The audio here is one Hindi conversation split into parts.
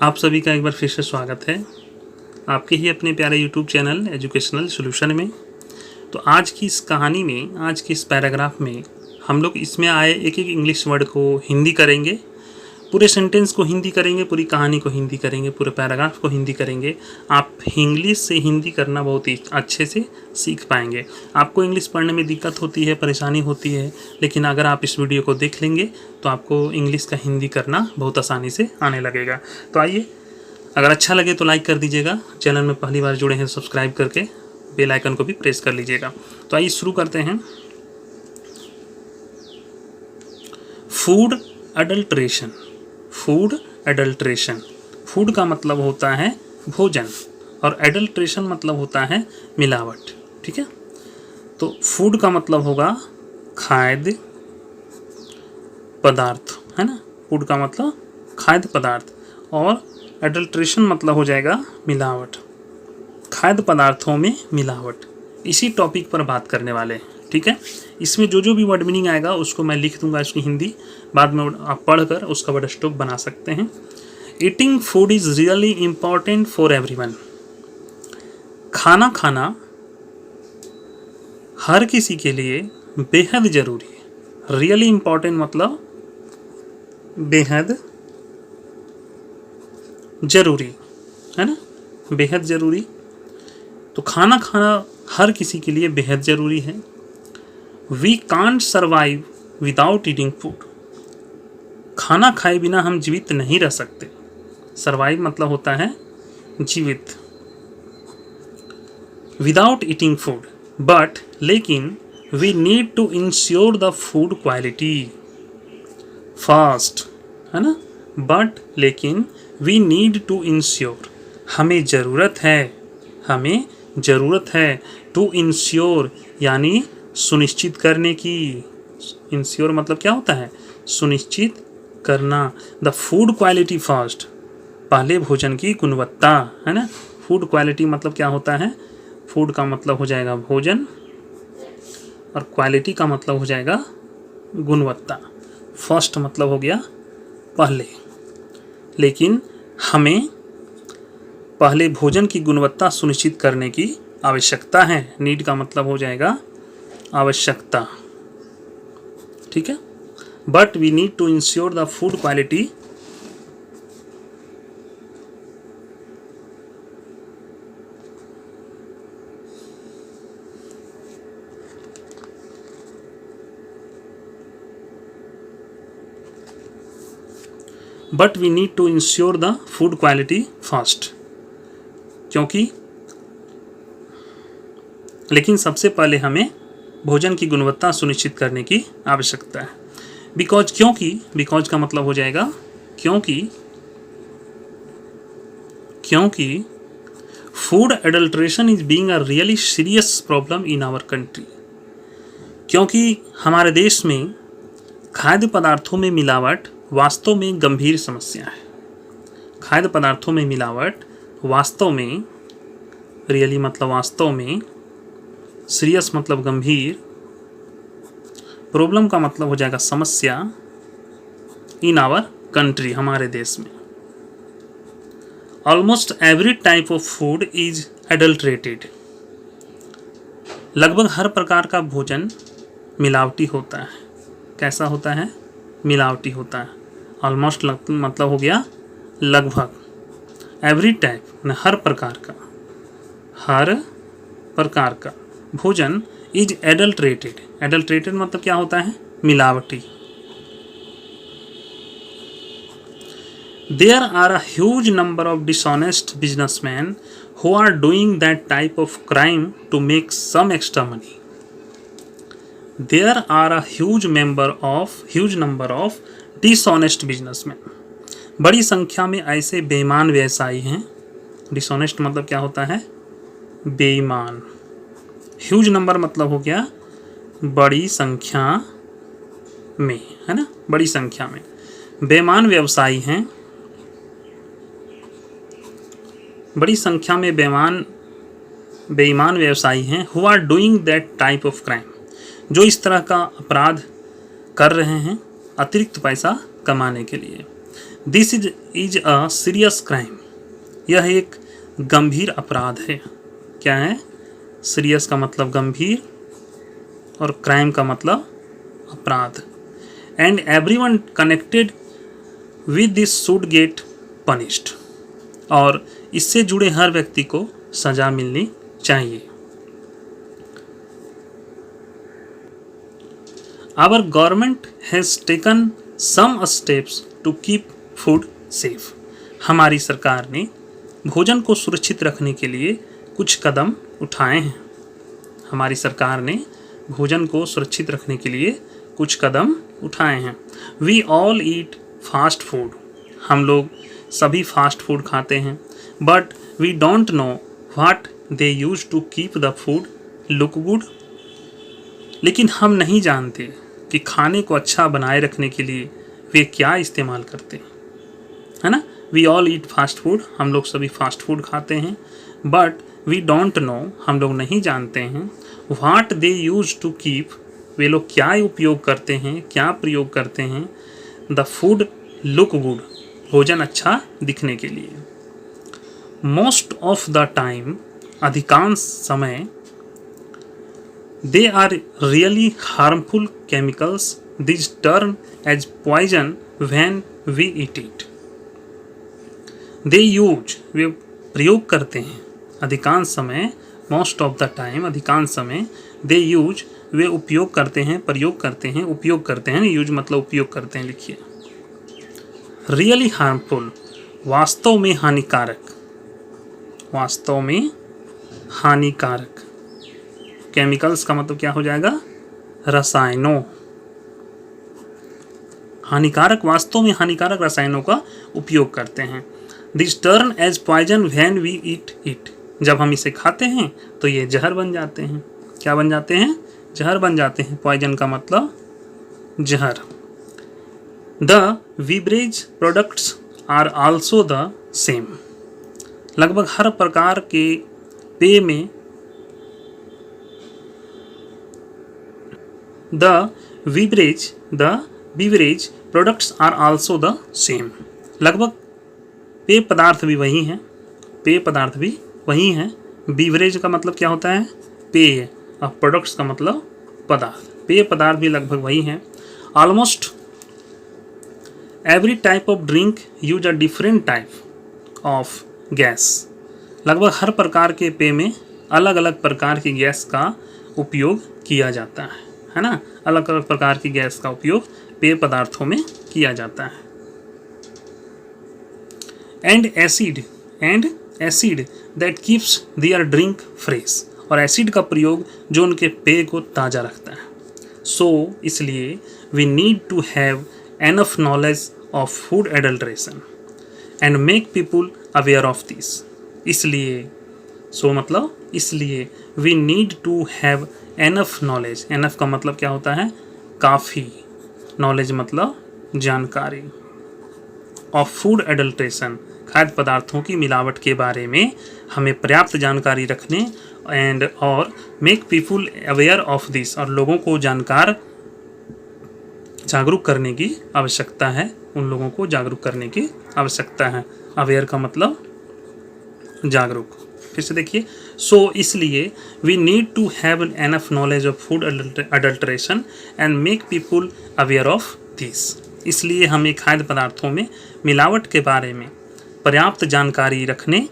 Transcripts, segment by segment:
आप सभी का एक बार फिर से स्वागत है आपके ही अपने प्यारे YouTube चैनल एजुकेशनल सॉल्यूशन में। तो आज की इस कहानी में, आज की इस पैराग्राफ में हम लोग इसमें आए एक एक इंग्लिश वर्ड को हिंदी करेंगे, पूरे सेंटेंस को हिंदी करेंगे, पूरी कहानी को हिंदी करेंगे, पूरे पैराग्राफ को हिंदी करेंगे। आप इंग्लिश से हिंदी करना बहुत ही अच्छे से सीख पाएंगे। आपको इंग्लिश पढ़ने में दिक्कत होती है, परेशानी होती है, लेकिन अगर आप इस वीडियो को देख लेंगे तो आपको इंग्लिश का हिंदी करना बहुत आसानी से आने लगेगा। तो आइए, अगर अच्छा लगे तो लाइक कर दीजिएगा, चैनल में पहली बार जुड़े हैं तो सब्सक्राइब करके बेल आइकन को भी प्रेस कर लीजिएगा। तो आइए शुरू करते हैं। Food adulteration. Food adulteration, food का मतलब होता है भोजन और एडल्ट्रेशन मतलब होता है मिलावट। ठीक है, तो फूड का मतलब होगा खाद्य पदार्थ, है ना। फूड का मतलब खाद्य पदार्थ और एडल्ट्रेशन मतलब हो जाएगा मिलावट, खाद्य पदार्थों में मिलावट। इसी टॉपिक पर बात करने वाले हैं। ठीक है, इसमें जो भी वर्ड मीनिंग आएगा उसको मैं लिख दूंगा, इसकी हिंदी बाद में आप पढ़कर उसका वर्ड स्टॉक बना सकते हैं। Eating food is really important for everyone. खाना हर किसी के लिए बेहद ज़रूरी है। रियली इम्पॉर्टेंट मतलब बेहद ज़रूरी, है ना, बेहद ज़रूरी। तो खाना हर किसी के लिए बेहद ज़रूरी है। We can't survive without eating food. खाना खाए बिना हम जीवित नहीं रह सकते। सर्वाइव मतलब होता है जीवित। विदाउट ईटिंग फूड, बट लेकिन we need to ensure the food quality first, है ना। बट लेकिन वी नीड टू इंश्योर, हमें ज़रूरत है टू इंश्योर यानी सुनिश्चित करने की। इंश्योर मतलब क्या होता है, सुनिश्चित करना। द फूड क्वालिटी फर्स्ट, पहले भोजन की गुणवत्ता, है ना। फूड क्वालिटी मतलब क्या होता है, फूड का मतलब हो जाएगा भोजन और क्वालिटी का मतलब हो जाएगा गुणवत्ता। फर्स्ट मतलब हो गया पहले, लेकिन हमें पहले भोजन की गुणवत्ता सुनिश्चित करने की आवश्यकता है। नीड का मतलब हो जाएगा आवश्यकता। ठीक है, but we need to ensure the food quality first, क्योंकि लेकिन सबसे पहले हमें भोजन की गुणवत्ता सुनिश्चित करने की आवश्यकता है। बिकॉज का मतलब हो जाएगा क्योंकि food adulteration is being a really serious problem in our country. क्योंकि हमारे देश में खाद्य पदार्थों में मिलावट वास्तव में गंभीर समस्या है। खाद्य पदार्थों में मिलावट वास्तव में, रियली मतलब वास्तव में, सीरियस मतलब गंभीर, प्रॉब्लम का मतलब हो जाएगा समस्या, इन आवर कंट्री हमारे देश में। Almost every type of food is adulterated. लगभग हर प्रकार का भोजन मिलावटी होता है। कैसा होता है, मिलावटी होता है। ऑलमोस्ट मतलब हो गया लगभग, एवरी टाइप हर प्रकार का भोजन इज एडल्ट्रेटेड। एडल्ट्रेटेड मतलब क्या होता है, मिलावटी। There are a huge number of dishonest businessman who are doing that type of crime to make some extra money. There are a huge number of dishonest businessman. बड़ी संख्या में ऐसे बेईमान व्यवसायी हैं। डिसऑनेस्ट मतलब क्या होता है, बेईमान। ह्यूज नंबर मतलब हो गया बड़ी संख्या में, है ना, बड़ी संख्या में बेईमान व्यवसायी हैं। बड़ी संख्या में बेईमान व्यवसायी हैं who are doing that type of crime, जो इस तरह का अपराध कर रहे हैं अतिरिक्त पैसा कमाने के लिए। This is a serious crime, यह एक गंभीर अपराध है। क्या है? सीरियस का मतलब गंभीर और क्राइम का मतलब अपराध। And everyone connected with this should get punished, और इससे जुड़े हर व्यक्ति को सजा मिलनी चाहिए। Our government has taken some steps to keep food safe. हमारी सरकार ने भोजन को सुरक्षित रखने के लिए कुछ कदम उठाए हैं। हमारी सरकार ने भोजन को सुरक्षित रखने के लिए कुछ कदम उठाए हैं। We all eat fast food. हम लोग सभी फास्ट फूड खाते हैं। But we don't know what they use to keep the food look good. लेकिन हम नहीं जानते कि खाने को अच्छा बनाए रखने के लिए वे क्या इस्तेमाल करते हैं, है ना। We all eat fast food, हम लोग सभी फास्ट फूड खाते हैं। बट वी डोंट नो, हम लोग नहीं जानते हैं। What they use to keep, वे लोग क्या उपयोग करते हैं, क्या प्रयोग करते हैं। द फूड लुक गुड, भोजन अच्छा दिखने के लिए। मोस्ट ऑफ द टाइम, अधिकांश समय। They are really harmful chemicals. These turn as poison when we eat it. They use, वे प्रयोग करते हैं। अधिकांश समय, most of the time, अधिकांश समय। They use, वे उपयोग करते हैं, प्रयोग करते हैं, उपयोग करते हैं। यूज मतलब उपयोग करते हैं, लिखिए। Really harmful, वास्तव में हानिकारक, वास्तव में हानिकारक। केमिकल्स का मतलब क्या हो जाएगा? रसायनों। हानिकारक, वास्तव में हानिकारक रसायनों का उपयोग करते हैं। This turn as poison when we eat it, जब हम इसे खाते हैं तो ये जहर बन जाते हैं। क्या बन जाते हैं? जहर बन जाते हैं। पॉइजन का मतलब जहर। The beverage products are also the same, लगभग हर प्रकार के पेय में The beverage products are also the same. लगभग पेय पदार्थ भी वही हैं, पेय पदार्थ भी वही हैं। बीवरेज का मतलब क्या होता है? पेय, और प्रोडक्ट्स का मतलब पदार्थ। पेय पदार्थ भी लगभग वही हैं। Almost every type of drink use a different type of gas, लगभग हर प्रकार के पेय में अलग अलग प्रकार की गैस का उपयोग किया जाता है ना। अलग अलग प्रकार की गैस का उपयोग पेय पदार्थों में किया जाता है। And acid that keeps their drink fresh, और एसिड का प्रयोग जो उनके पेय को ताज़ा रखता है। सो इसलिए we need to have enough knowledge of food adulteration and make people aware of this. इसलिए, सो मतलब इसलिए, we need to have enough knowledge. Enough का मतलब क्या होता है? काफ़ी। नॉलेज मतलब जानकारी। ऑफ फूड एडल्ट्रेशन, खाद्य पदार्थों की मिलावट के बारे में हमें पर्याप्त जानकारी रखने एंड और make people aware of this, और लोगों को जागरूक करने की आवश्यकता है। उन लोगों को जागरूक करने की आवश्यकता है। अवेयर का मतलब जागरूक। फिर से देखिए। सो इसलिए we need to have enough knowledge of food adulteration and make people aware of this. इसलिए हमें खाद्य पदार्थों में मिलावट के बारे में पर्याप्त जानकारी रखने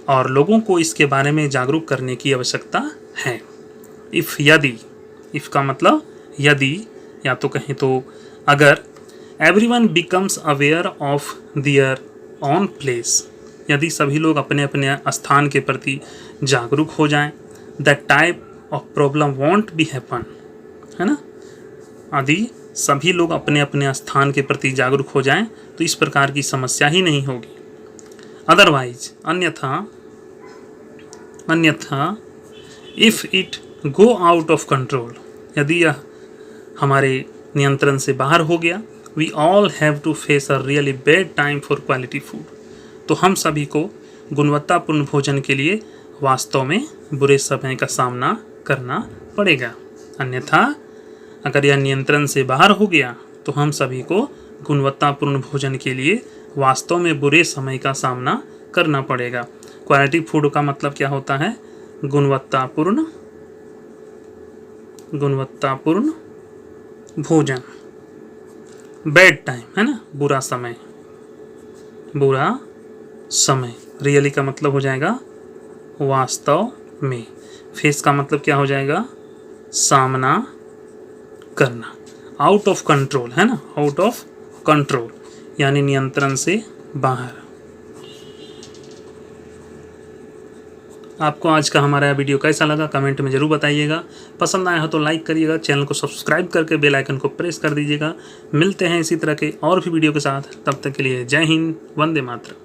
और लोगों को इसके बारे में जागरूक करने की आवश्यकता है। इफ़ का मतलब यदि, या तो कहें तो अगर, everyone becomes aware of their on place, यदि सभी लोग अपने अपने स्थान के प्रति जागरूक हो जाएं, the type of problem want be happen, है ना। यदि सभी लोग अपने अपने स्थान के प्रति जागरूक हो जाएं तो इस प्रकार की समस्या ही नहीं होगी। अदरवाइज, अन्यथा if it go out of control, यदि यह हमारे नियंत्रण से बाहर हो गया, we all have to face a really bad time for quality food, तो हम सभी को गुणवत्तापूर्ण भोजन के लिए वास्तव में बुरे समय का सामना करना पड़ेगा। अन्यथा अगर यह नियंत्रण से बाहर हो गया तो हम सभी को गुणवत्तापूर्ण भोजन के लिए वास्तव में बुरे समय का सामना करना पड़ेगा। क्वालिटी फूड का मतलब क्या होता है? गुणवत्तापूर्ण भोजन। बैड टाइम है ना, बुरा समय। रियली का मतलब हो जाएगा वास्तव में। फेस का मतलब क्या हो जाएगा? सामना करना। आउट ऑफ कंट्रोल है ना, आउट ऑफ कंट्रोल यानी नियंत्रण से बाहर। आपको आज का हमारा वीडियो कैसा लगा कमेंट में ज़रूर बताइएगा। पसंद आया हो तो लाइक करिएगा, चैनल को सब्सक्राइब करके बेल आइकन को प्रेस कर दीजिएगा। मिलते हैं इसी तरह के और भी वीडियो के साथ, तब तक के लिए जय हिंद, वंदे मातरम।